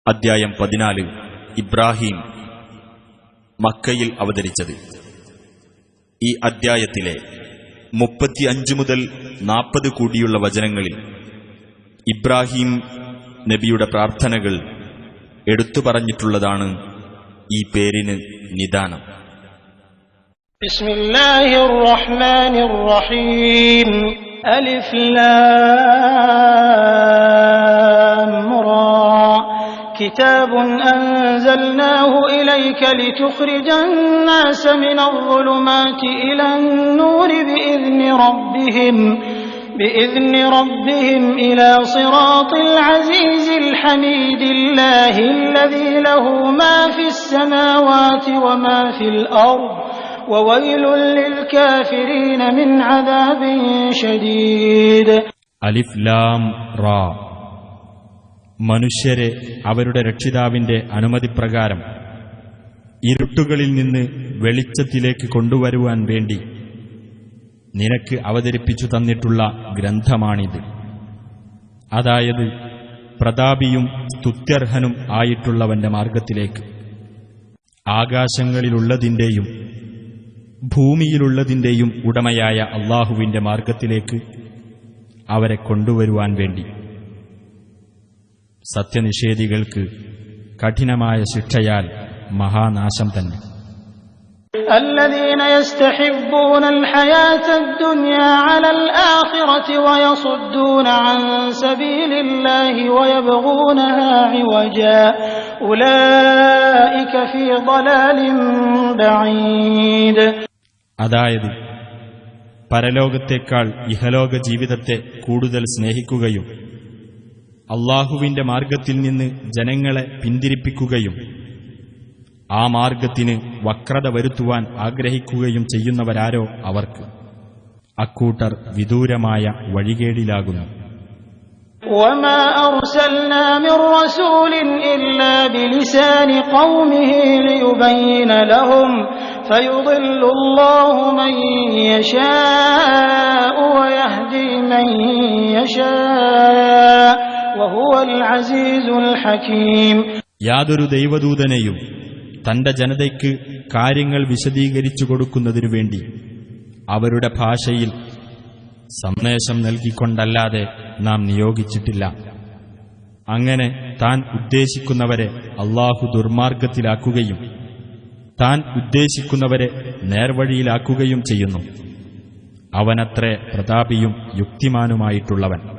അദ്ധ്യായം 14 ഇബ്രാഹിം മക്കയിൽ അവതരിച്ചത്. ഈ അദ്ധ്യായത്തിലെ 35 മുതൽ 40 കൂടിയുള്ള വചനങ്ങളിൽ ഇബ്രാഹിം നബിയുടെ പ്രാർത്ഥനകൾ എടുത്തു പറഞ്ഞിട്ടുള്ളതാണ് ഈ പേരിന് നിദാനം. ബിസ്മില്ലാഹിർ റഹ്മാനിർ റഹീം. അലിഫ് ലാം റാ. كتاب أنزلناه إليك لتخرج الناس من الظلمات إلى النور بإذن ربهم إلى صراط العزيز الحميد الله الذي له ما في السماوات وما في الأرض وويل للكافرين من عذاب شديد. അലിഫ് ലാം റാ. മനുഷ്യരെ അവരുടെ രക്ഷിതാവിന്റെ അനുമതിപ്രകാരം ഇരുട്ടുകളിൽ നിന്ന് വെളിച്ചത്തിലേക്ക് കൊണ്ടുവരുവാൻ വേണ്ടി നിനക്ക് അവതരിപ്പിച്ചു തന്നിട്ടുള്ള ഗ്രന്ഥമാണിത്. അതായത് പ്രതാപിയും സ്തുത്യർഹനും ആയിട്ടുള്ളവന്റെ മാർഗത്തിലേക്ക്, ആകാശങ്ങളിലുള്ളതിന്റെയും ഭൂമിയിലുള്ളതിന്റെയും ഉടമയായ അല്ലാഹുവിന്റെ മാർഗത്തിലേക്ക് അവരെ കൊണ്ടുവരുവാൻ വേണ്ടി. സത്യനിഷേധികൾക്ക് കഠിനമായ ശിക്ഷയാൽ മഹാനാശം തന്നെ. الذين يستحبون الحياة الدنيا على الآخرة ويصدون عن سبيل الله ويبغونها عوجا أولئك في ضلال بعيد. അതായത് പരലോകത്തേക്കാൾ ഇഹലോക ജീവിതത്തെ കൂടുതൽ സ്നേഹിക്കുകയും അല്ലാഹുവിന്റെ മാർഗത്തിൽ നിന്ന് ജനങ്ങളെ പിന്തിരിപ്പിക്കുകയും ആ മാർഗത്തിന് വക്രത വരുത്തുവാൻ ആഗ്രഹിക്കുകയും ചെയ്യുന്നവരാരോ അവർക്ക് അക്കൂട്ടർ വിദൂരമായ വഴികേടിലാകുന്നു. وما أرسلنا من رسول إلا بلسان قومه ليبين لهم فيضل الله من يشاء ويهدي من يشاء وهو العزيز الحكيم. യാതൊരു ദൈവദൂതനെയും തന്റെ ജനതയ്ക്ക് കാര്യങ്ങൾ വിശദീകരിച്ചു കൊടുക്കുന്നതിനു വേണ്ടി അവരുടെ ഭാഷയിൽ സന്ദേശം നൽകിക്കൊണ്ടല്ലാതെ നാം നിയോഗിച്ചിട്ടില്ല. അങ്ങനെ താൻ ഉദ്ദേശിക്കുന്നവരെ അല്ലാഹു ദുർമാർഗത്തിലാക്കുകയും താൻ ഉദ്ദേശിക്കുന്നവരെ നേർവഴിയിലാക്കുകയും ചെയ്യുന്നു. അവനത്രേ പ്രതാപിയും യുക്തിമാനുമായിട്ടുള്ളവൻ.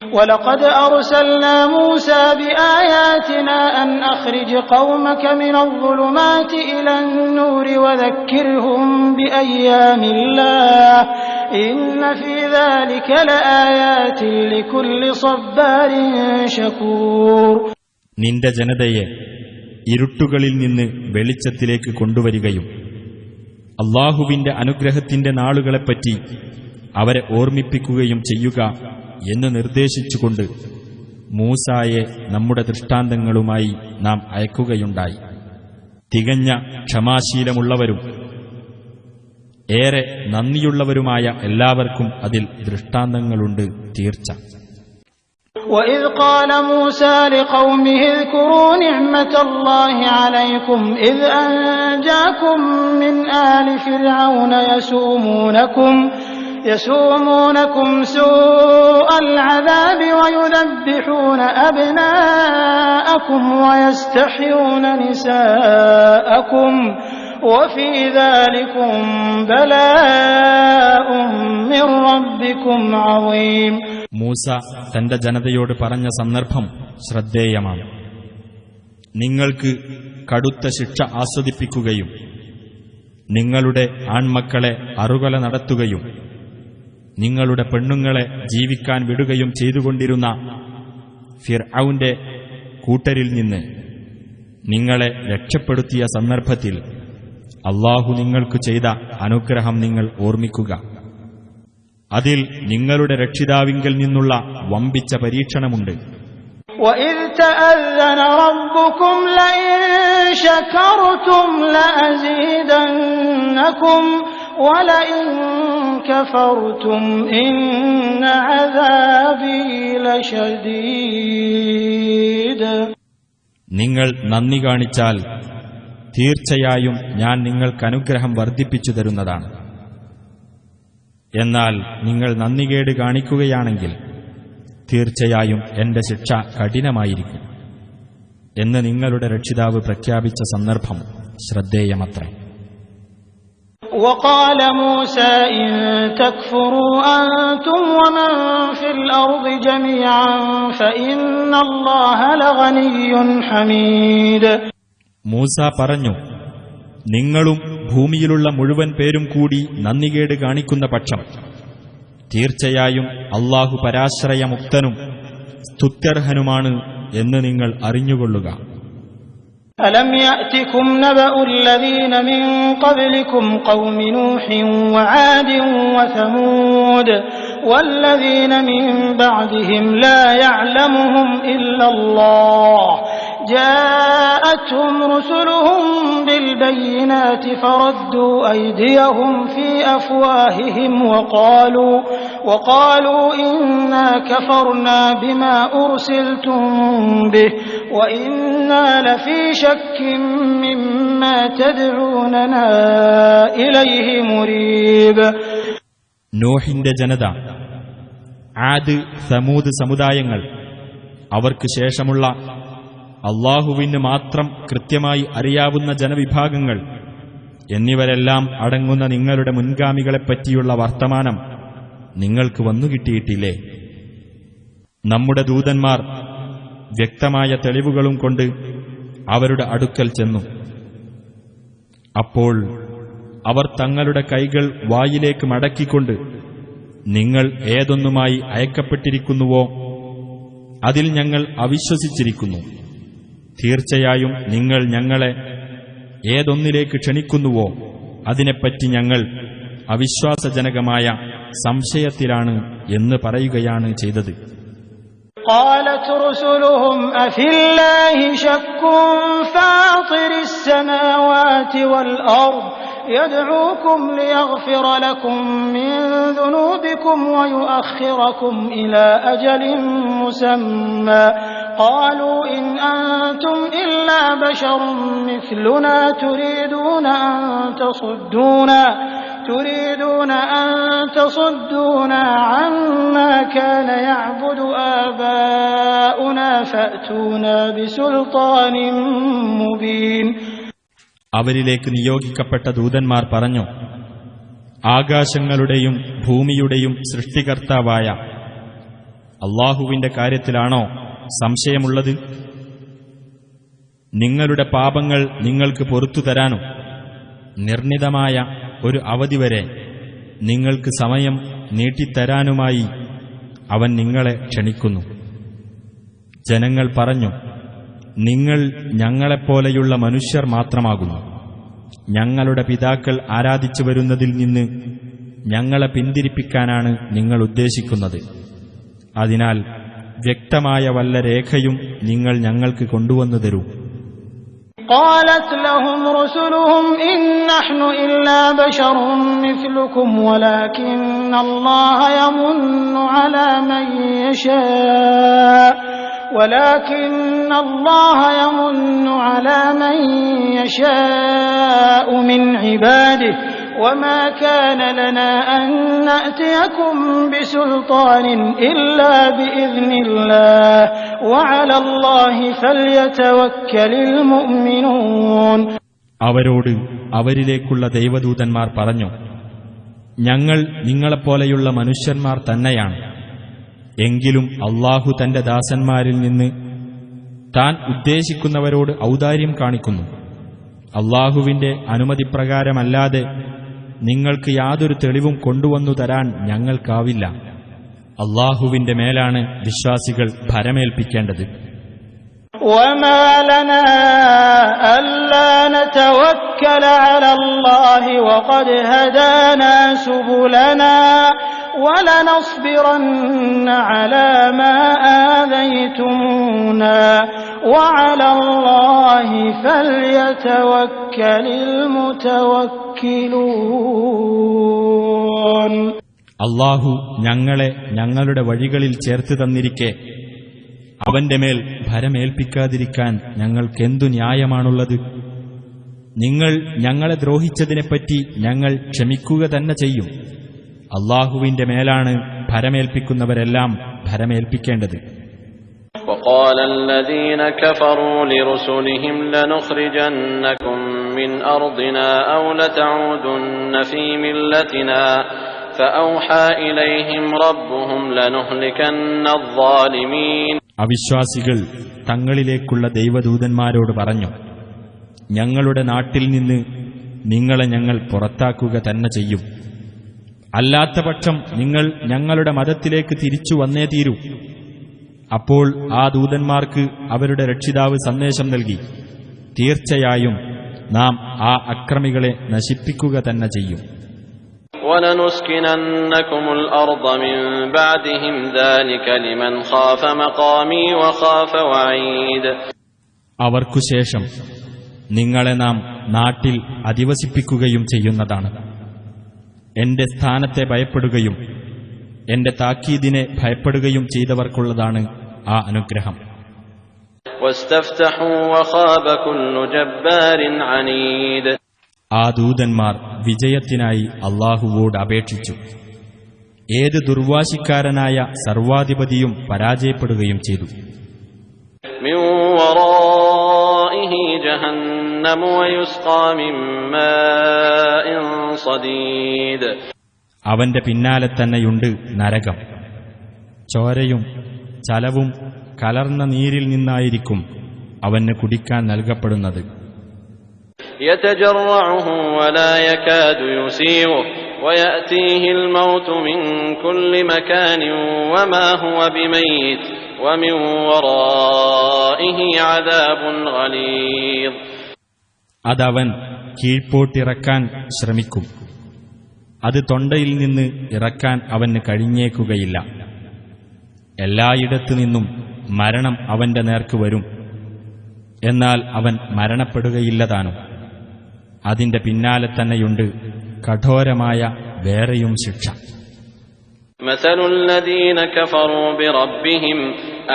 وَلَقَدْ أَرْسَلْنَا مُوسَى بِآيَاتِنَا أَنْ أَخْرِجْ قَوْمَكَ مِنَ الظُّلُمَاتِ إِلَى النُّورِ وَذَكِّرْهُم بِأَيَّامِ اللَّهِ إِنَّ فِي ذَلِكَ لَآيَاتٍ لِكُلِّ صَبَّارٍ شَكُورٍ. നിന്റെ ജനതയെ ഇരുട്ടുകളിൽ നിന്ന് വെളിച്ചത്തിലേക്ക് കൊണ്ടുവരികയും അല്ലാഹുവിന്റെ അനുഗ്രഹത്തിന്റെ നാളുകളെപ്പറ്റി അവരെ ഓർമ്മിപ്പിക്കുകയും ചെയ്യുക എന്ന് നിർദ്ദേശിച്ചുകൊണ്ട് മൂസായെ നമ്മുടെ ദൃഷ്ടാന്തങ്ങളുമായി നാം അയക്കുകയുണ്ടായി. തികഞ്ഞ ക്ഷമാശീലമുള്ളവരും ഏറെ നന്ദിയുള്ളവരുമായ എല്ലാവർക്കും അതിൽ ദൃഷ്ടാന്തങ്ങളുണ്ട് തീർച്ച. وَإِذْ قَالَ مُوسَى لِقَوْمِهِ اذْكُرُوا نِعْمَةَ اللَّهِ عَلَيْكُمْ إِذْ أَنْجَاكُمْ مِنْ آلِ فِرْعَوْنَ يسومونكم سوء العذاب ويذبحون أبناءكم ويستحيون نساءكم وفي ذلكم بلاء من ربكم عظيم. മൂസ തന്റെ ജനതയോട് പറഞ്ഞ സന്ദർഭം ശ്രദ്ധേയമാണ്. നിങ്ങൾക്ക് കടുത്ത ശിക്ഷ ആസ്വദിപ്പിക്കുകയും നിങ്ങളുടെ ആൺമക്കളെ അറുകൊല നടത്തുകയും നിങ്ങളുടെ പെണ്ണുങ്ങളെ ജീവിക്കാൻ വിടുകയും ചെയ്തുകൊണ്ടിരുന്ന ഫിർഔന്റെ കൂട്ടരിൽ നിന്ന് നിങ്ങളെ രക്ഷപ്പെടുത്തിയ സന്ദർഭത്തിൽ അല്ലാഹു നിങ്ങൾക്ക് ചെയ്ത അനുഗ്രഹം നിങ്ങൾ ഓർമ്മിക്കുക. അതിൽ നിങ്ങളുടെ രക്ഷിതാവിങ്കൽ നിന്നുള്ള വമ്പിച്ച പരീക്ഷണമുണ്ട്. وَإِذْ تَأَذَّنَ رَبُّكُمْ لَئِن شَكَرْتُمْ لَأَزِيدَنَّكُمْ وَلَئِن كَفَرْتُمْ إِنَّ عَذَابِي لَشَدِيدٌ. നിങ്ങൾ നന്ദി കാണിച്ചാൽ തീർച്ചയായും ഞാൻ നിങ്ങൾക്ക് അനുഗ്രഹം വർദ്ധിപ്പിച്ചു തരുന്നതാണ്. എന്നാൽ നിങ്ങൾ നന്ദികേട് കാണിക്കുകയാണെങ്കിൽ തീർച്ചയായും എന്റെ ശിക്ഷ കഠിനമായിരിക്കും എന്ന് നിങ്ങളുടെ രക്ഷിതാവ് പ്രഖ്യാപിച്ച സന്ദർഭം ശ്രദ്ധേയമത്രേ. وقال موسى إن تكفروا أنتم ومن في الأرض جميعا فإن الله لغني حميد. മൂസ പറഞ്ഞു, നിങ്ങളും ഭൂമിയിലുള്ള മുഴുവൻ പേരും കൂടി നന്ദികേട് കാണിക്കുന്ന പക്ഷം തീർച്ചയായും അല്ലാഹു പരാശ്രയമുക്തനും സ്തുത്യർഹനുമാണ് എന്ന് നിങ്ങൾ അറിഞ്ഞുകൊള്ളുക. ألم يأتكم نبأ الذين من قبلكم قوم نوح وعاد وثمود والذين من بعدهم لا يعلمهم إلا الله جاءتهم رسلهم بالبينات فردوا أيديهم في أفواههم وقالوا إنا كفرنا بما أرسلتم به وإنا لفي شك مما تدعوننا إليه مريب. നോഹിന്റെ ജനത, ആദ്, സമൂദ് സമുദായങ്ങൾ, അവർക്ക് ശേഷമുള്ള അല്ലാഹുവിന് മാത്രം കൃത്യമായി അറിയാവുന്ന ജനവിഭാഗങ്ങൾ എന്നിവരെല്ലാം അടങ്ങുന്ന നിങ്ങളുടെ മുൻഗാമികളെപ്പറ്റിയുള്ള വർത്തമാനം നിങ്ങൾക്ക് വന്നുകിട്ടിയിട്ടില്ലേ? നമ്മുടെ ദൂതന്മാർ വ്യക്തമായ തെളിവുകളും കൊണ്ട് അവരുടെ അടുക്കൽ ചെന്നു. അപ്പോൾ അവർ തങ്ങളുടെ കൈകൾ വായിലേക്ക് മടക്കിക്കൊണ്ട്, നിങ്ങൾ ഏതൊന്നുമായി അയക്കപ്പെട്ടിരിക്കുന്നുവോ അതിൽ ഞങ്ങൾ അവിശ്വസിച്ചിരിക്കുന്നു. തീർച്ചയായും നിങ്ങൾ ഞങ്ങളെ ഏതൊന്നിലേക്ക് ക്ഷണിക്കുന്നുവോ അതിനെപ്പറ്റി ഞങ്ങൾ അവിശ്വാസജനകമായ സംശയത്തിലാണ് എന്ന് പറയുകയാണ് ചെയ്തത്. قالت رسلهم أفي الله شك فاطر السماوات والأرض يدعوكم ليغفر لكم من ذنوبكم ويؤخركم إلى أجل مسمى قالوا إن أنتم إلا بشر مثلنا تريدون أن تصدونا عما كان يعبد آباؤنا فأتونا بسلطان مبين. അവരിലേക്ക് നിയോഗിക്കപ്പെട്ട ദൂതന്മാർ പറഞ്ഞു, ആകാശങ്ങളുടെയും ഭൂമിയുടെയും സൃഷ്ടികർത്താവായ അല്ലാഹുവിന്റെ കാര്യത്തിലാണോ സംശയമുള്ളത്? നിങ്ങളുടെ പാപങ്ങൾ നിങ്ങൾക്ക് പൊറുത്തു തരാനും നിർണിതമായ ഒരു അവധി വരെ നിങ്ങൾക്ക് സമയം നീട്ടിത്തരാനുമായി അവൻ നിങ്ങളെ ക്ഷണിക്കുന്നു. ജനങ്ങൾ പറഞ്ഞു, നിങ്ങൾ ഞങ്ങളെപ്പോലെയുള്ള മനുഷ്യർ മാത്രമാകുന്നു. ഞങ്ങളുടെ പിതാക്കൾ ആരാധിച്ചു വരുന്നതിൽ നിന്ന് ഞങ്ങളെ പിന്തിരിപ്പിക്കാനാണ് നിങ്ങൾ ഉദ്ദേശിക്കുന്നത്. അതിനാൽ വ്യക്തമായ വല്ല രേഖയും നിങ്ങൾ ഞങ്ങൾക്ക് കൊണ്ടുവന്നു തരൂ. قالت لهم رسلهم إن نحن إلا بشر مثلكم ولكن الله يمن على من يشاء من عباده وما كان لنا أن نأتيكم بسلطان إلا بإذن الله وعلى الله فليتوكل المؤمنون. അവരോട് അവരിലേക്കുള്ള ദൈവദൂതന്മാർ പറഞ്ഞു, ഞങ്ങൾ നിങ്ങളെപ്പോലെയുള്ള മനുഷ്യന്മാർ തന്നെയാണ്. എങ്കിലും അല്ലാഹു തന്റെ ദാസന്മാരിൽ നിന്ന് താൻ ഉദ്ദേശിക്കുന്നവരോട് ഔദാര്യം കാണിക്കുന്നു. അല്ലാഹുവിന്റെ അനുമതിപ്രകാരമല്ലാതെ നിങ്ങൾക്ക് യാതൊരു തെളിവും കൊണ്ടുവന്നു തരാൻ ഞങ്ങൾക്കാവില്ല. അല്ലാഹുവിന്റെ മേലാണ് വിശ്വാസികൾ ഭരമേൽപ്പിക്കേണ്ടത്. وما لنا ألا نتوكل على الله وقد هدانا سبلنا ولنصبرن على ما آذيتمونا وعلى الله فليتوكل المتوكلون. അല്ലാഹു ഞങ്ങളെ ഞങ്ങളുടെ വഴികളിൽ ചേർത്ത് തന്നിരിക്കെ അവന്റെ മേൽ ഭരമേൽപ്പിക്കാതിരിക്കാൻ ഞങ്ങൾക്കെന്തു ന്യായമാണുള്ളത്? നിങ്ങൾ ഞങ്ങളെ ദ്രോഹിച്ചതിനെപ്പറ്റി ഞങ്ങൾ ക്ഷമിക്കുക തന്നെ ചെയ്യും. അല്ലാഹുവിന്റെ മേലാണ് ഭരമേൽപ്പിക്കുന്നവരെല്ലാം ഭരമേൽപ്പിക്കേണ്ടത്. وقال الذين كفروا لرسلهم لنخرجنكم من أرضنا أو لتعودن في ملتنا فأوحى إليهم ربهم لنهلكن الظالمين. അവിശ്വാസികൾ തങ്ങളിലേക്കുള്ള ദൈവദൂതന്മാരോട് പറഞ്ഞു, ഞങ്ങളുടെ നാട്ടിൽ നിന്ന് നിങ്ങളെ ഞങ്ങൾ പുറത്താക്കുക തന്നെ ചെയ്യും. അല്ലാത്തപക്ഷം നിങ്ങൾ ഞങ്ങളുടെ മതത്തിലേക്ക് തിരിച്ചു വന്നേ തീരൂ. അപ്പോൾ ആ ദൂതന്മാർക്ക് അവരുടെ രക്ഷിതാവ് സന്ദേശം നൽകി, തീർച്ചയായും നാം ആ അക്രമികളെ നശിപ്പിക്കുക തന്നെ ചെയ്യും. وَلَنُسْكِنَنَّكُمُ الْأَرْضَ مِنْ بَعْدِهِمْ ذَلِكَ لِمَنْ خَافَ مَقَامِي وَخَافَ وَعِيدِ. അവർക്കുശേഷം നിങ്ങളെ നാം നാട്ടിൽ അധിവസിപ്പിക്കുകയും ചെയ്യുന്നതാണ്. എന്റെ സ്ഥാനത്തെ ഭയപ്പെടുകയും എന്റെ താക്കീദിനെ ഭയപ്പെടുകയും ചെയ്തവർക്കുള്ളതാണ് ആ അനുഗ്രഹം. وَاسْتَفْتَحُوا وَخَابَ كُلُّ جَبَّارٍ عَنِيدٍ. ആ ദൂതന്മാർ വിജയത്തിനായി അല്ലാഹുവോട് അപേക്ഷിച്ചു. ഏത് ദുർവാശിക്കാരനായ സർവാധിപതിയും പരാജയപ്പെടുകയും ചെയ്തു. مِنْ وَرَائِهِ جَهَنَّمُ وَيُسْقَى مِنْ مَاءٍ صَدِيدٍ. അവന്റെ പിന്നാലെ തന്നെയുണ്ട് നരകം. ചോരയും ചലവും കലർന്ന നീരിൽ നിന്നായിരിക്കും അവന് കുടിക്കാൻ നൽകപ്പെടുന്നത്. يَتَجَرَّعُهُ وَلَا يَكَادُ يُسِيغُهُ وَيَأْتِيهِ الْمَوْتُ مِنْ كُلِّ مَكَانٍ وَمَا هُوَ بِمَيِّتٍ وَمِنْ وَرَائِهِ عَذَابٌ غَلِيظٌ. അതവൻ കീഴ്പോട്ടിറക്കാൻ ശ്രമിക്കും. അത് തൊണ്ടയിൽ നിന്ന് ഇറക്കാൻ അവന് കഴിഞ്ഞേക്കുകയില്ല. എല്ലായിടത്തു നിന്നും മരണം അവന്റെ നേർക്ക് വരും. എന്നാൽ അവൻ മരണപ്പെടുകയില്ലതാനും. അതിന്റെ പിന്നാലെ തന്നെയുണ്ട് കഠോരമായ വേറെയും ശിക്ഷ. مثل الذين كفروا بربهم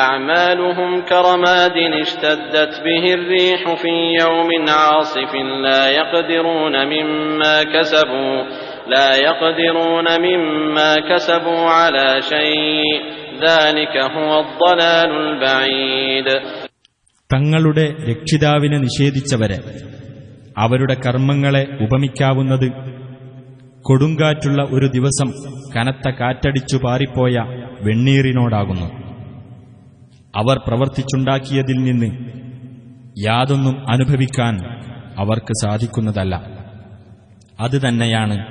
أعمالهم كرماد اشتدت به الريح في يوم عاصف لا يقدرون مما كسبوا على شيء ذلك هو الضلال البعيد. തങ്ങളുടെ രക്ഷിതാവിനെ നിഷേധിച്ചവരെ അവരുടെ കർമ്മങ്ങളെ ഉപമിക്കാവുന്നത് കൊടുങ്കാറ്റുള്ള ഒരു ദിവസം കനത്ത കാറ്റടിച്ചു പാറിപ്പോയ വെണ്ണീറിനോടാകുന്നു. അവർ പ്രവർത്തിച്ചുണ്ടാക്കിയതിൽ നിന്ന് യാതൊന്നും അനുഭവിക്കാൻ അവർക്ക് സാധിക്കുന്നതല്ല. അത് തന്നെയാണ്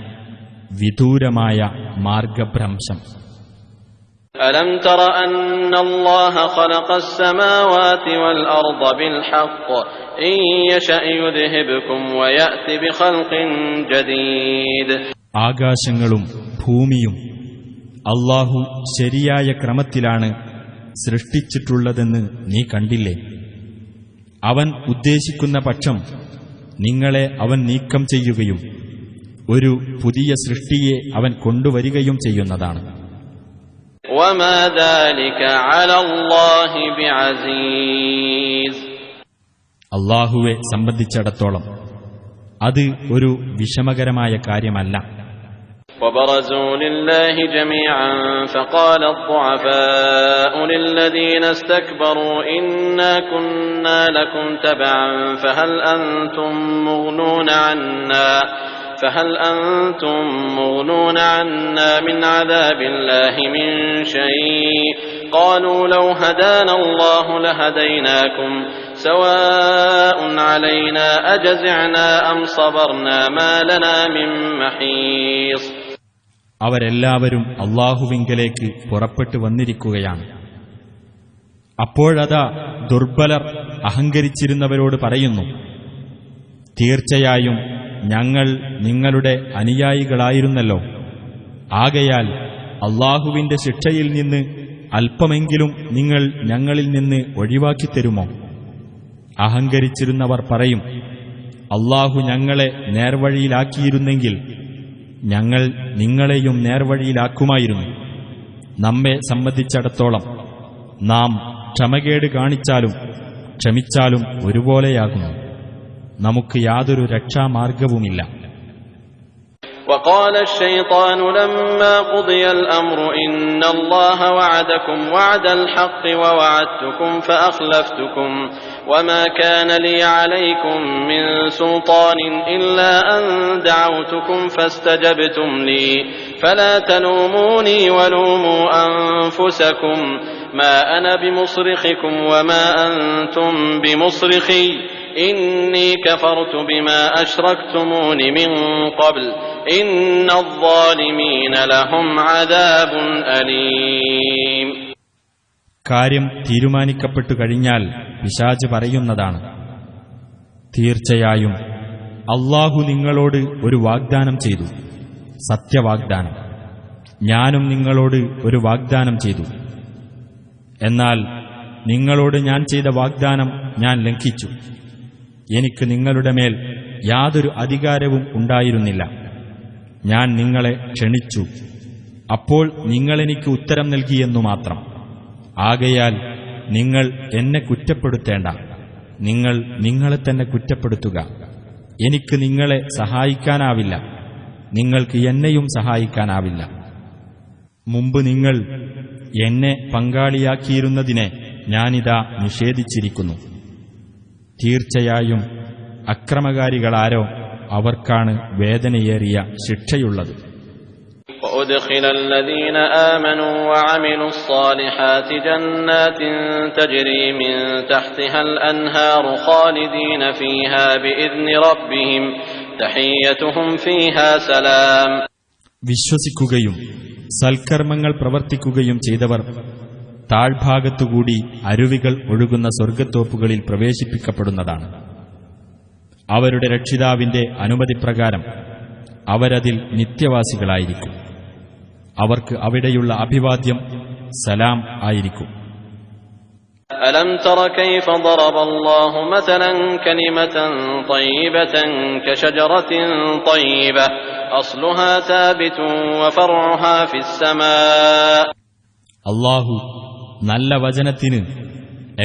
വിദൂരമായ മാർഗഭ്രംശം. ألم تر أن الله خلق السماوات والأرض بالحق إن يشأ يذهبكم ويأتي بخلق جديد. ആകാശങ്ങളും ഭൂമിയും അല്ലാഹു ശരിയായ ക്രമത്തിലാണ് സൃഷ്ടിച്ചിട്ടുള്ളതെന്ന് നീ കണ്ടില്ലേ? അവൻ ഉദ്ദേശിക്കുന്ന പക്ഷം നിങ്ങളെ അവൻ നീക്കം ചെയ്യുകയും ഒരു പുതിയ സൃഷ്ടിയെ അവൻ കൊണ്ടുവരികയും ചെയ്യുന്നതാണ്. وما ذلك على الله بعزيز. അല്ലാഹുവെ സംബന്ധിച്ചിടത്തോളം അത് ഒരു വിഷമകരമായ കാര്യമല്ല. وبرزوا لله جميعا فقال الضعفاء للذين استكبروا إنا كنا لكم تبعا فهل أنتم مغنون عنا من عذاب الله من شيء قالوا لو هدانا الله لهديناكم سواء علينا أجزعنا أم صبرنا ما لنا من محيص. അവരെല്ലാവരും അല്ലാഹുവിങ്കലേക്ക് പുറപ്പെട്ടു വന്നിരിക്കുകയാണ്. അപ്പോഴതാ ദുർബലർ അഹങ്കരിച്ചിരുന്നവരോട് പറയുന്നു, തീർച്ചയായും ഞങ്ങൾ നിങ്ങളുടെ അനുയായികളായിരുന്നല്ലോ. ആകയാൽ അല്ലാഹുവിന്റെ ശിക്ഷയിൽ നിന്ന് അല്പമെങ്കിലും നിങ്ങൾ ഞങ്ങളിൽ നിന്ന് ഒഴിവാക്കിത്തരുമോ? അഹങ്കരിച്ചിരുന്നവർ പറയും, അല്ലാഹു ഞങ്ങളെ നേർവഴിയിലാക്കിയിരുന്നെങ്കിൽ ഞങ്ങൾ നിങ്ങളെയും നേർവഴിയിലാക്കുമായിരുന്നു. നമ്മെ സംബന്ധിച്ചിടത്തോളം നാം ക്ഷമകേട് കാണിച്ചാലും ക്ഷമിച്ചാലും ഒരുപോലെയാകുന്നു. നമുക്ക് യാതൊരു രക്ഷാമാർഗവുമില്ല. وقال الشيطان لما قضي الأمر إن الله وعدكم وعد الحق ووعدتكم فأخلفتكم وما كان لي عليكم من سلطان إلا أن دعوتكم فاستجبتم لي فلا تلوموني ولوموا أنفسكم ما أنا بمصرخكم وما أنتم بمصرخي إني كفرت بما أشركتمون من قبل إن الظالمين لهم عذاب أليم. കാര്യം തീരുമാനിക്കപ്പെട്ടു കഴിഞ്ഞാൽ പിശാച് പറയുന്നതാണ്, തീർച്ചയായും അല്ലാഹു നിങ്ങളോട് ഒരു വാഗ്ദാനം ചെയ്തു, സത്യവാഗ്ദാനം. ഞാനും നിങ്ങളോട് ഒരു വാഗ്ദാനം ചെയ്തു. എന്നാൽ നിങ്ങളോട് ഞാൻ ചെയ്ത വാഗ്ദാനം ഞാൻ ലംഘിച്ചു. എനിക്ക് നിങ്ങളുടെ മേൽ യാതൊരു അധികാരവും ഉണ്ടായിരുന്നില്ല. ഞാൻ നിങ്ങളെ ക്ഷണിച്ചു, അപ്പോൾ നിങ്ങളെനിക്ക് ഉത്തരം നൽകിയെന്നു മാത്രം. ആകയാൽ നിങ്ങൾ എന്നെ കുറ്റപ്പെടുത്തേണ്ട, നിങ്ങൾ നിങ്ങളെ തന്നെ കുറ്റപ്പെടുത്തുക. എനിക്ക് നിങ്ങളെ സഹായിക്കാനാവില്ല, നിങ്ങൾക്ക് എന്നെയും സഹായിക്കാനാവില്ല. മുമ്പ് നിങ്ങൾ എന്നെ പങ്കാളിയാക്കിയിരുന്നതിനെ ഞാനിതാ നിഷേധിച്ചിരിക്കുന്നു. തീർച്ചയായും അക്രമകാരികളാരോ അവർക്കാണ് വേദനയേറിയ ശിക്ഷയുള്ളത്. وأدخل الذين آمنوا وعملوا الصالحات جنات تجري من تحتها الأنهار خالدين فيها بإذن ربهم تحيتهم فيها سلام. വിശ്വസിക്കുകയും സൽക്കർമ്മങ്ങൾ പ്രവർത്തിക്കുകയും ചെയ്തവർ താഴ്ഭാഗത്തുകൂടി അരുവികൾ ഒഴുകുന്ന സ്വർഗ്ഗത്തോപ്പുകളിൽ പ്രവേശിപ്പിക്കപ്പെടുന്നതാണ്. അവരുടെ രക്ഷിതാവിന്റെ അനുമതിപ്രകാരം അവരതിൽ നിത്യവാസികളായിരിക്കും. അവർക്ക് അവിടെയുള്ള അഭിവാദ്യം സലാം ആയിരിക്കും. ألم تر كيف ضرب الله مثلا كلمة طيبة كشجرة طيبة أصلها ثابت وفرعها في السماء. അല്ലാഹു നല്ല വചനത്തിന്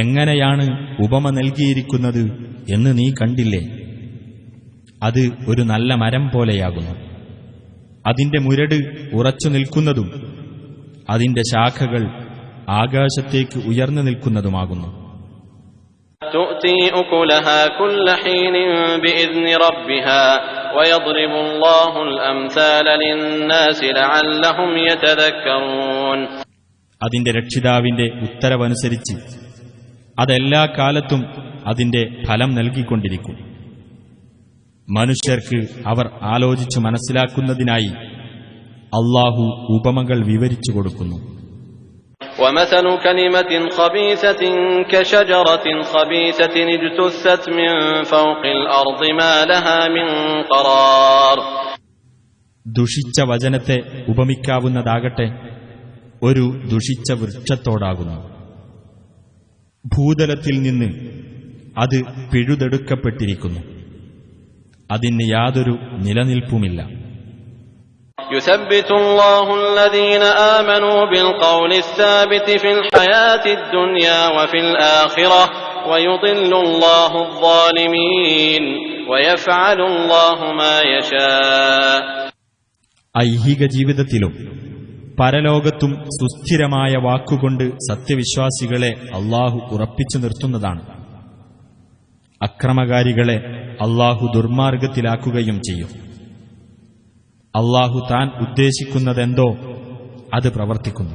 എങ്ങനെയാണ് ഉപമ നൽകിയിരിക്കുന്നത് എന്ന് നീ കണ്ടില്ലേ? അത് ഒരു നല്ല മരം പോലെയാകുന്നു. അതിന്റെ മുരട് ഉറച്ചു നിൽക്കുന്നതും അതിന്റെ ശാഖകൾ ആകാശത്തേക്ക് ഉയർന്നു നിൽക്കുന്നതുമാകുന്നു. تؤتي أكلها كل حين بإذن ربها ويضرب الله الأمثال للناس لعلهم يتذكرون. അതിന്റെ രക്ഷിതാവിന്റെ ഉത്തരവനുസരിച്ച് അതെല്ലാ കാലത്തും അതിന്റെ ഫലം നൽകിക്കൊണ്ടിരിക്കും. മനുഷ്യർക്ക് അവർ ആലോചിച്ചു മനസ്സിലാക്കുന്നതിനായി അല്ലാഹു ഉപമകൾ വിവരിച്ചു കൊടുക്കുന്നു. ومثل كلمة خبيثة كشجرة خبيثة اجتثت من فوق الأرض ما لها من قرار. ദുഷിച്ച വചനത്തെ ഉപമിക്കാവുന്നതാകട്ടെ ഒരു ദുഷിച്ച വൃക്ഷത്തോടാകുന്നു. ഭൂതലത്തിൽ നിന്ന് അത് പിഴുതെടുക്കപ്പെട്ടിരിക്കുന്നു. അതിന് യാതൊരു നിലനിൽപ്പുമില്ല. يثبت الله الذين آمنوا بالقول الثابت في الحياة الدنيا وفي الآخرة ويضل الله الظالمين ويفعل الله ما يشاء. ഐഹിക ജീവിതത്തിലും പരലോകത്തും സുസ്ഥിരമായ വാക്കുകൊണ്ട് സത്യവിശ്വാസികളെ അല്ലാഹു ഉറപ്പിച്ചു നിർത്തുന്നതാണ്. അക്രമകാരികളെ അല്ലാഹു ദുർമാർഗത്തിലാക്കുകയും ചെയ്യും. അല്ലാഹു താൻ ഉദ്ദേശിക്കുന്നതെന്തോ അത് പ്രവർത്തിക്കുന്നു.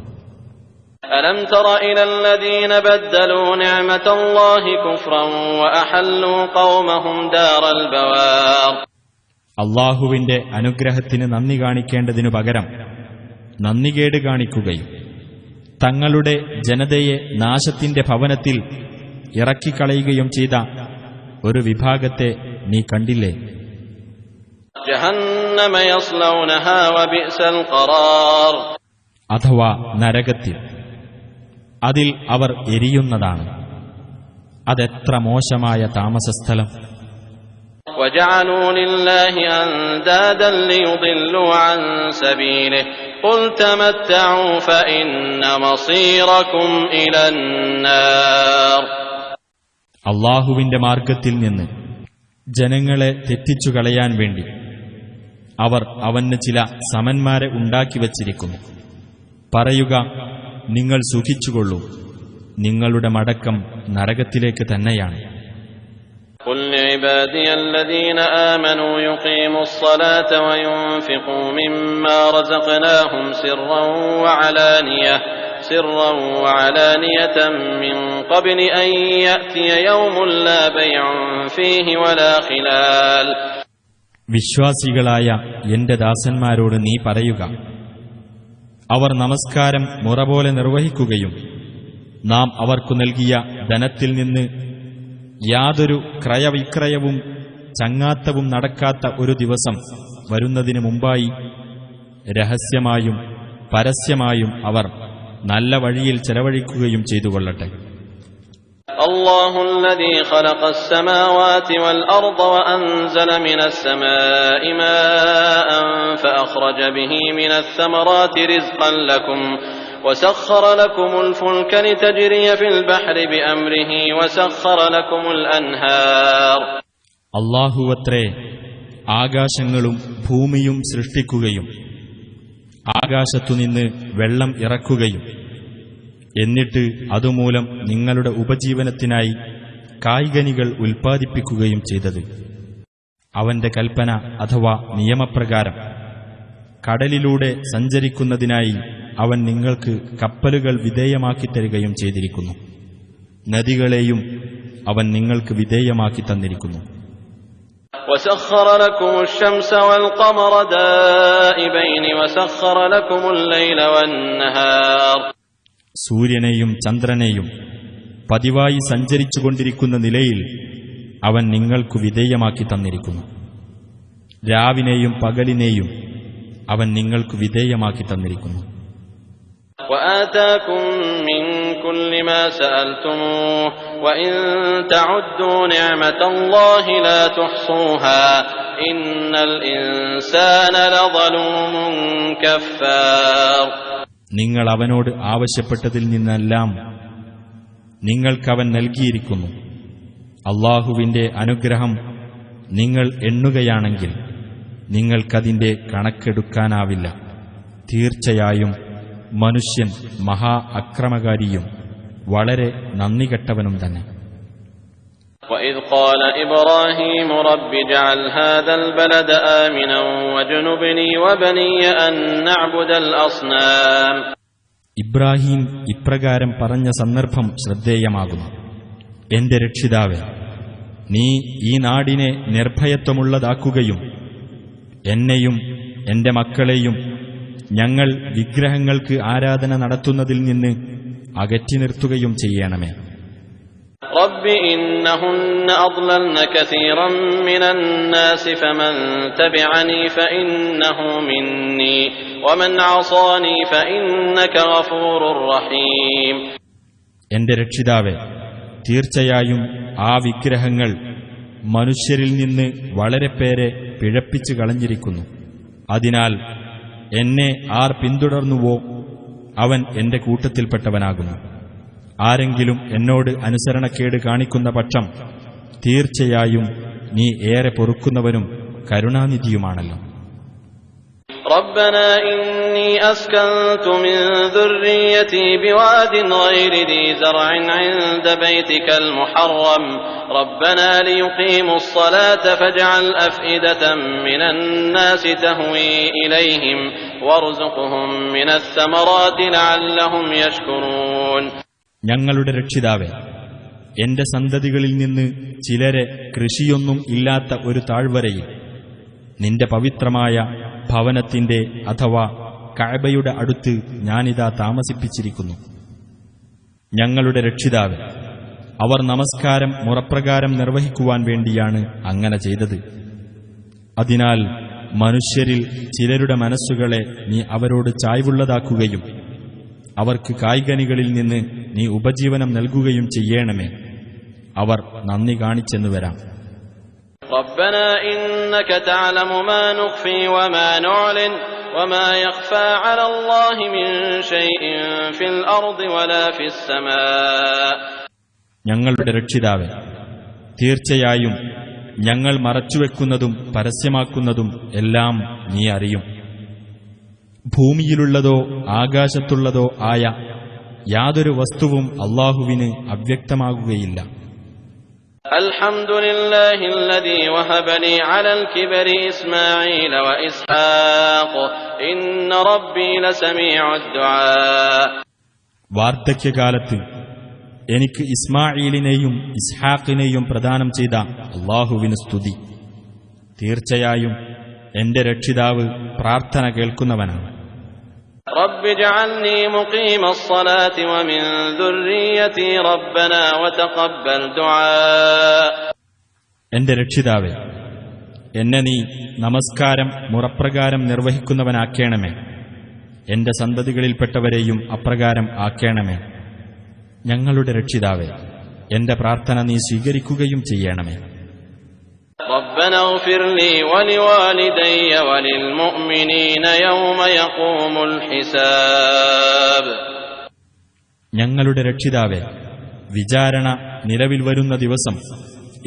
ألم تر إلى الذين بدلوا نعمة الله كفرا وأحلوا قومهم دار البوار. അല്ലാഹുവിന്റെ അനുഗ്രഹത്തിന് നന്ദി കാണിക്കേണ്ടതിനു പകരം നന്ദികേട് കാണിക്കുകയും തങ്ങളുടെ ജനതയെ നാശത്തിന്റെ ഭവനത്തിൽ ഇറക്കിക്കളയുകയും ചെയ്ത ഒരു വിഭാഗത്തെ നീ കണ്ടില്ലേ? جهنم يصلونها وبئس القرار. അഥവാ നരകത്തിൽ, അതിൽ അവർ എരിയുന്നതാണ്. അതെത്ര മോശമായ താമസസ്ഥലം. وجعلوا لله أندادا ليضلوا عن سبيله قل تمتعوا فإن مصيركم إلى النار. അള്ളാഹുവിന്റെ മാർഗത്തിൽ നിന്ന് ജനങ്ങളെ തെറ്റിച്ചു കളയാൻ വേണ്ടി അവർ അവന് ചില സമന്മാരെ ഉണ്ടാക്കിവച്ചിരിക്കുന്നു. പറയുക, നിങ്ങൾ സുഖിച്ചുകൊള്ളൂ, നിങ്ങളുടെ മടക്കം നരകത്തിലേക്ക് തന്നെയാണ്. قل لعبادي الذين آمنوا يقيموا الصلاة وينفقوا مما رزقناهم سرا وعلانية من قبل أن يأتي يوم لا بيع فيه ولا خلال. വിശ്വാസികളായ എന്റെ ദാസന്മാരോട് നീ പറയുക, അവർ നമസ്കാരം മുറപോലെ നിർവഹിക്കുകയും നാം അവർക്കു നൽകിയ ധനത്തിൽ നിന്ന് യാതൊരു ക്രയവിക്രയവും ചങ്ങാത്തവും നടക്കാത്ത ഒരു ദിവസം വരുന്നതിന് മുമ്പായി രഹസ്യമായും പരസ്യമായും അവർ നല്ല വഴിയിൽ ചെലവഴിക്കുകയും ചെയ്തുകൊള്ളട്ടെ. الله الذي خلق السماوات والأرض وأنزل من السماء ماء فأخرج به من الثمرات رزقا لكم وسخر لكم الفلك لتجري في البحر بأمره وسخر لكم الأنهار. അല്ലാഹുവത്രേ ആകാശങ്ങളും ഭൂമിയും സൃഷ്ടിക്കുകയും ആകാശത്തുനിന്ന് വെള്ളം ഇറക്കുകയും എന്നിട്ട് അതുമൂലം നിങ്ങളുടെ ഉപജീവനത്തിനായി കായ്കനികൾ ഉൽപ്പാദിപ്പിക്കുകയും ചെയ്തത്. അവന്റെ കൽപ്പന അഥവാ നിയമപ്രകാരം കടലിലൂടെ സഞ്ചരിക്കുന്നതിനായി അവൻ നിങ്ങൾക്ക് കപ്പലുകൾ വിധേയമാക്കി തരികയും ചെയ്തിരിക്കുന്നു. നദികളെയും അവൻ നിങ്ങൾക്ക് വിധേയമാക്കി തന്നിരിക്കുന്നു. وسخر لكم الشمس والقمر دائبين وسخر لكم الليل والنهار. സൂര്യനെയും ചന്ദ്രനെയും പതിവായി സഞ്ചരിച്ചുകൊണ്ടിരിക്കുന്ന നിലയിൽ അവൻ നിങ്ങൾക്കു വിധേയമാക്കി തന്നിരിക്കുന്നു. രാവിനെയും പകലിനെയും അവൻ നിങ്ങൾക്കു വിധേയമാക്കി തന്നിരിക്കുന്നു. وآتاكم من كل ما سألتموه وإن تعدوا نعمة الله لا تحصوها إن الإنسان لظلوم كفار. നിങ്ങൾ അവനോട് ആവശ്യപ്പെട്ടതിൽ നിന്നെല്ലാം നിങ്ങൾക്കവൻ നൽകിയിരിക്കുന്നു. അല്ലാഹുവിന്റെ അനുഗ്രഹം നിങ്ങൾ എണ്ണുകയാണെങ്കിൽ നിങ്ങൾക്കതിന്റെ കണക്കെടുക്കാനാവില്ല. തീർച്ചയായും മനുഷ്യൻ മഹാ അക്രമകാരിയും വളരെ നന്ദികെട്ടവനും തന്നെ. وَإِذْ قَالَ إِبْرَاهِيمُ رَبِّ اجْعَلْ هَذَا الْبَلَدَ آمِنًا وَاجْنُبْنِي وَبَنِيَّ أَن نَّعْبُدَ الْأَصْنَامَ. ഇബ്രാഹിം ഇപ്രകാരം പറഞ്ഞ സന്ദർഭം ശ്രദ്ധേയമാകുന്നു. എന്റെ രക്ഷിതാവേ, നീ ഈ നാടിനെ നിർഭയത്വമുള്ളതാക്കുകയും എന്നെയും എന്റെ മക്കളെയും ഞങ്ങൾ വിഗ്രഹങ്ങൾക്ക് ആരാധന നടത്തുന്നതിൽ നിന്ന് അകറ്റി നിർത്തുകയും ചെയ്യണമേ. رب إنهن أضللن كثيرا من الناس فمن تبعني فإنه مني ومن عصاني فإنك غفور رحيم. എന്റെ രക്ഷിതാവേ, തീർച്ചയായും ആ വിഗ്രഹങ്ങൾ മനുഷ്യരിൽ നിന്ന് വളരെ പേരെ പിഴപ്പിച്ചു കളഞ്ഞിരിക്കുന്നു. അതിനാൽ എന്നെ ആർ പിന്തുടർന്നുവോ അവൻ എന്റെ കൂട്ടത്തിൽപ്പെട്ടവനാകുന്നു. ആരെങ്കിലും എന്നോട് അനുസരണക്കേട് കാണിക്കുന്ന പക്ഷം തീർച്ചയായും നീ ഏറെ പൊറുക്കുന്നവനും കരുണാനിധിയുമാണല്ലോ. ربنا إني أسكنت من ذريتي بواد غير ذي زرع عند بيتك المحرم ربنا ليقيموا الصلاة فاجعل أفئدة من الناس تهوي إليهم وارزقهم من الثمرات لعلهم يشكرون. ഞങ്ങളുടെ രക്ഷിതാവേ, എന്റെ സന്തതികളിൽ നിന്ന് ചിലരെ കൃഷിയൊന്നും ഇല്ലാത്ത ഒരു താഴ്വരയിൽ നിന്റെ പവിത്രമായ ഭവനത്തിന്റെ അഥവാ കഅബയുടെ അടുത്ത് ഞാനിതാ താമസിപ്പിച്ചിരിക്കുന്നു. ഞങ്ങളുടെ രക്ഷിതാവേ, അവർ നമസ്കാരം മുറപ്രകാരം നിർവഹിക്കുവാൻ വേണ്ടിയാണ് അങ്ങനെ ചെയ്തത്. അതിനാൽ മനുഷ്യരിൽ ചിലരുടെ മനസ്സുകളെ നീ അവരോട് ചായ്വുള്ളതാക്കുകയും അവർക്ക് കായ്കനികളിൽ നിന്ന് നീ ഉപജീവനം നൽകുകയും ചെയ്യണമേ. അവർ നന്ദി കാണിച്ചെന്നു വരാം. ربنا إنك تعلم ما نخفي وما نعلن وما يخفى على الله من شيء في الأرض ولا في السماء. ഞങ്ങളുടെ രക്ഷിതാവേ, തീർച്ചയായും ഞങ്ങൾ മറച്ചുവെക്കുന്നതും പരസ്യമാക്കുന്നതും എല്ലാം നീ അറിയും. ഭൂമിയിലുള്ളതോ ആകാശത്തുള്ളതോ ആയ യാതൊരു വസ്തുവും അല്ലാഹുവിന് അവ്യക്തമാകുകയില്ല. അൽഹംദുലില്ലാഹി الذي وهب لي على الكبر إسماعيل وإسحاق إن ربي لسميع الدعاء. വാർദ്ധക്യകാലത്ത് എനിക്ക് ഇസ്മാഈലിനെയും ഇസ്ഹാഖിനെയും പ്രദാനം ചെയ്ത അല്ലാഹുവിന് സ്തുതി. തീർച്ചയായും എന്റെ രക്ഷിതാവ് പ്രാർത്ഥന കേൾക്കുന്നവനാണ്. رب اجعلني مقيم الصلاة ومن ذريتي ربنا وتقبل دعاء. എന്റെ രക്ഷിതാവേ, എന്നെ നീ നമസ്കാരം മുറപ്രകാരം നിർവഹിക്കുന്നവനാക്കേണമേ. എന്റെ സന്തതികളിൽപ്പെട്ടവരെയും അപ്രകാരം ആക്കേണമേ. ഞങ്ങളുടെ രക്ഷിതാവേ, എന്റെ പ്രാർത്ഥന നീ സ്വീകരിക്കുകയും ചെയ്യണമേ. ربنا اغفر لي ولوالدي وللمؤمنين يوم يقوم الحساب. ഞങ്ങളുടെ രക്ഷിതാവേ, വിചാരണ നിലവിൽ വരുന്ന ദിവസം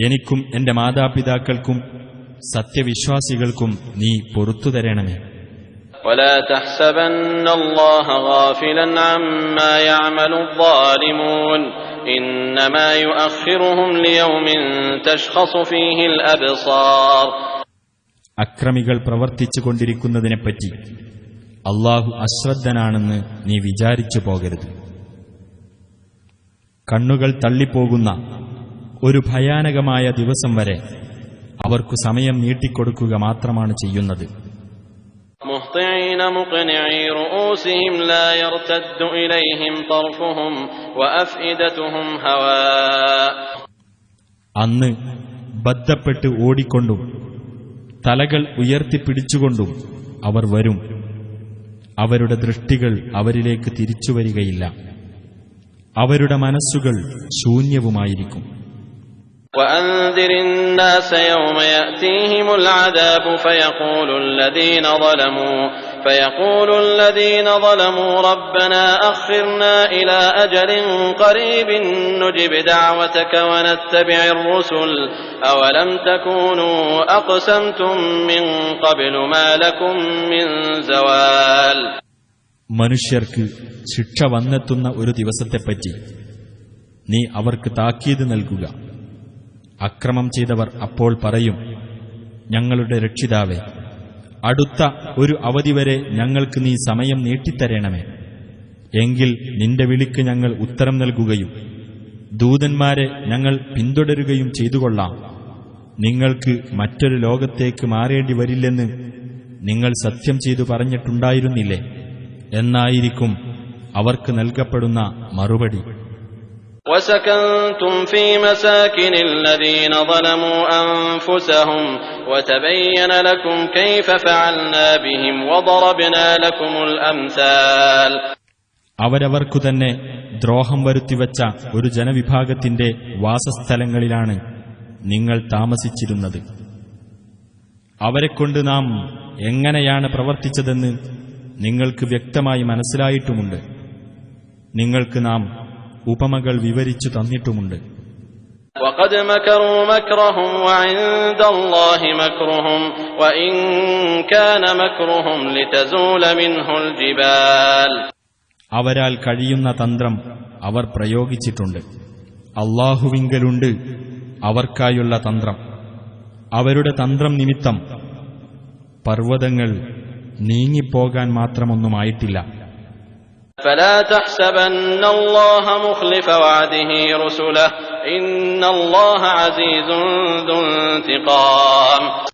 എനിക്കും എന്റെ മാതാപിതാക്കൾക്കും സത്യവിശ്വാസികൾക്കും നീ പൊറുത്തു തരണമേ. ولا تحسبن الله غافلا عما يعمل الظالمون إنما يؤخرهم ليوم تشخص فيه الأبصار. അക്രമികൾ പ്രവർത്തിച്ചു കൊണ്ടിരിക്കുന്നതിനെപ്പറ്റി അല്ലാഹു അശ്രദ്ധനാണെന്ന് നീ വിചാരിച്ചു പോകരുത്. കണ്ണുകൾ തള്ളിപ്പോകുന്ന ഒരു ഭയാനകമായ ദിവസം വരെ അവർക്കു സമയം നീട്ടിക്കൊടുക്കുക മാത്രമാണ് ചെയ്യുന്നത്. مهطعين مقنعي رؤوسهم لا يرتد إليهم طرفهم وأفئدتهم هواء. അന്ന് ബദ്ധപ്പെട്ട് ഓടിക്കൊണ്ടും തലകൾ ഉയർത്തിപ്പിടിച്ചുകൊണ്ടും അവർ വരും. അവരുടെ ദൃഷ്ടികൾ അവരിലേക്ക് തിരിച്ചുവരികയില്ല. അവരുടെ മനസ്സുകൾ ശൂന്യവുമായിരിക്കും. وأنذر الناس يوم يأتيهم العذاب فيقول الذين ظلموا ربنا أخرنا إلى أجل قريب نجب دعوتك ونتبع الرسل أولم تكونوا أقسمتم من قبل ما لكم من زوال. മനുഷ്യർക്ക് ശിക്ഷ വന്നെത്തുന്ന ഒരു ദിവസത്തെപ്പറ്റി നീ അവർക്ക് താക്കീത് നൽകുക. അക്രമം ചെയ്തവർ അപ്പോൾ പറയും, ഞങ്ങളുടെ രക്ഷിതാവേ, അടുത്ത ഒരു അവധി വരെ ഞങ്ങൾക്ക് നീ സമയം നീട്ടിത്തരണമേ. എങ്കിൽ നിന്റെ വിളിക്ക് ഞങ്ങൾ ഉത്തരം നൽകുകയും ദൂതന്മാരെ ഞങ്ങൾ പിന്തുടരുകയും ചെയ്തുകൊള്ളാം. നിങ്ങൾക്ക് മറ്റൊരു ലോകത്തേക്ക് മാറേണ്ടി വരില്ലെന്ന് നിങ്ങൾ സത്യം ചെയ്തു പറഞ്ഞിട്ടുണ്ടായിരുന്നില്ലേ എന്നായിരിക്കും അവർക്ക് നൽകപ്പെടുന്ന മറുപടി. وسكنتم في مساكن الذين ظلموا أنفسهم وتبين لكم كيف فعلنا بهم وضربنا لكم الأمثال. അവരവർക്കു തന്നെ ദ്രോഹം വരുത്തിവച്ച ഒരു ജനവിഭാഗത്തിന്റെ വാസസ്ഥലങ്ങളിലാണ് നിങ്ങൾ താമസിച്ചിരുന്നത്. അവരെക്കൊണ്ട് നാം എങ്ങനെയാണ് പ്രവർത്തിച്ചതെന്ന് നിങ്ങൾക്ക് വ്യക്തമായി മനസ്സിലായിട്ടുമുണ്ട്. നിങ്ങൾക്ക് നാം ഉപമകൾ വിവരിച്ചു തന്നിട്ടുമുണ്ട്. وقد مكروا مكرهم وعند الله مكرهم وإن كان مكرهم لتزول منه الجبال. അവരാൽ കഴിയുന്ന തന്ത്രം അവർ പ്രയോഗിച്ചിട്ടുണ്ട്. അല്ലാഹുവിങ്കലുണ്ട് അവർക്കായുള്ള തന്ത്രം. അവരുടെ തന്ത്രം നിമിത്തം പർവ്വതങ്ങൾ നീങ്ങിപ്പോകാൻ മാത്രമൊന്നുമായിട്ടില്ല. فلا تحسبن الله مخلف وعده رسله إن الله عزيز ذو انتقام.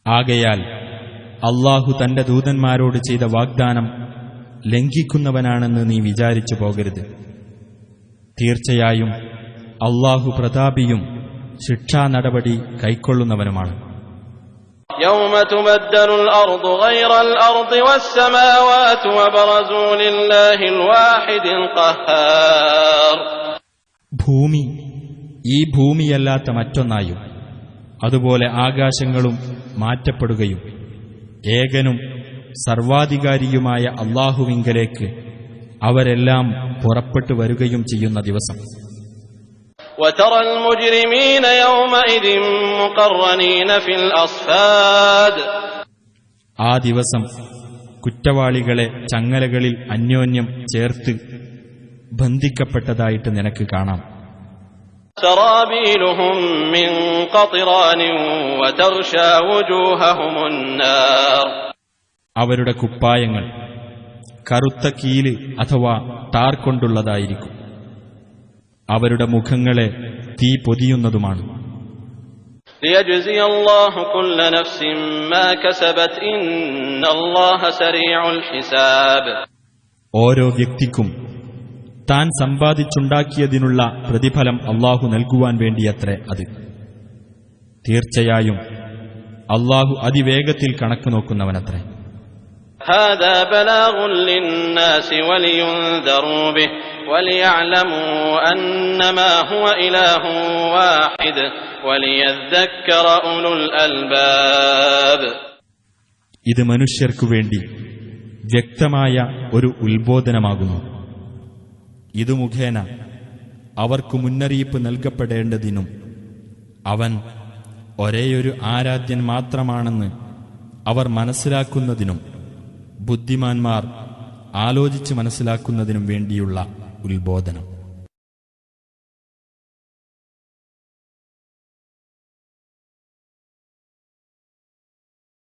ആകയാൽ അല്ലാഹു തന്റെ ദൂതന്മാരോട് ചെയ്ത വാഗ്ദാനം ലംഘിക്കുന്നവനാണെന്ന് നീ വിചാരിച്ചു പോകരുത്. തീർച്ചയായും അല്ലാഹു പ്രതാപിയും ശിക്ഷാ നടപടി കൈക്കൊള്ളുന്നവനുമാണ്. يوم تبدل الأرض غير الأرض والسماوات وبرزوا لله الواحد القهار. ഭൂമി ഈ ഭൂമിയല്ലാത്ത മറ്റൊന്നായും അതുപോലെ ആകാശങ്ങളും മാറ്റപ്പെടുകയും ഏകനും സർവാധികാരിയുമായ അല്ലാഹുവിങ്കലേക്ക് അവരെല്ലാം പുറപ്പെട്ടു വരികയും ചെയ്യുന്ന ദിവസം. وترى المجرمين يومئذ مقرنين في الأصفاد. ആ ദിവസം കുറ്റവാളികളെ ചങ്ങലകളിൽ അന്യോന്യം ചേർത്ത് ബന്ധിക്കപ്പെട്ടതായിട്ട് നിനക്ക് കാണാം. سرابيلهم من قطران وتغشى وجوههم النار. അവരുടെ കുപ്പായങ്ങൾ കറുത്ത കീല് അഥവാ ടാർ കൊണ്ടുള്ളതായിരിക്കും. അവരുടെ മുഖങ്ങളെ തീ പൊതിയുന്നതുമാണ്. ليجزي الله كل نفس ما كسبت إن الله سريع الحساب. ഓരോ വ്യക്തിക്കും താൻ സമ്പാദിച്ചുണ്ടാക്കിയതിനുള്ള പ്രതിഫലം അല്ലാഹു നൽകുവാൻ വേണ്ടിയത്രേ അത്. തീർച്ചയായും അല്ലാഹു അതിവേഗത്തിൽ കണക്ക് നോക്കുന്നവനത്രേ. هذا بلاغ للناس ولينذروا به وليعلموا أنما هو إله واحد وليذكر أولو الألباب. ഇത് മനുഷ്യർക്കു വേണ്ടി വ്യക്തമായ ഒരു ഉത്ബോധനമാകുന്നു. ഇതു മുഖേന അവർക്കു മുന്നറിയിപ്പ് നൽകപ്പെടേണ്ടതിനും അവൻ ഒരേയൊരു ആരാധ്യൻ മാത്രമാണെന്ന് അവർ മനസ്സിലാക്കുന്നതിനും ബുദ്ധിമാന്മാർ ആലോചിച്ച് മനസ്സിലാക്കുന്നതിനും വേണ്ടിയുള്ള ഉത്ബോധനം.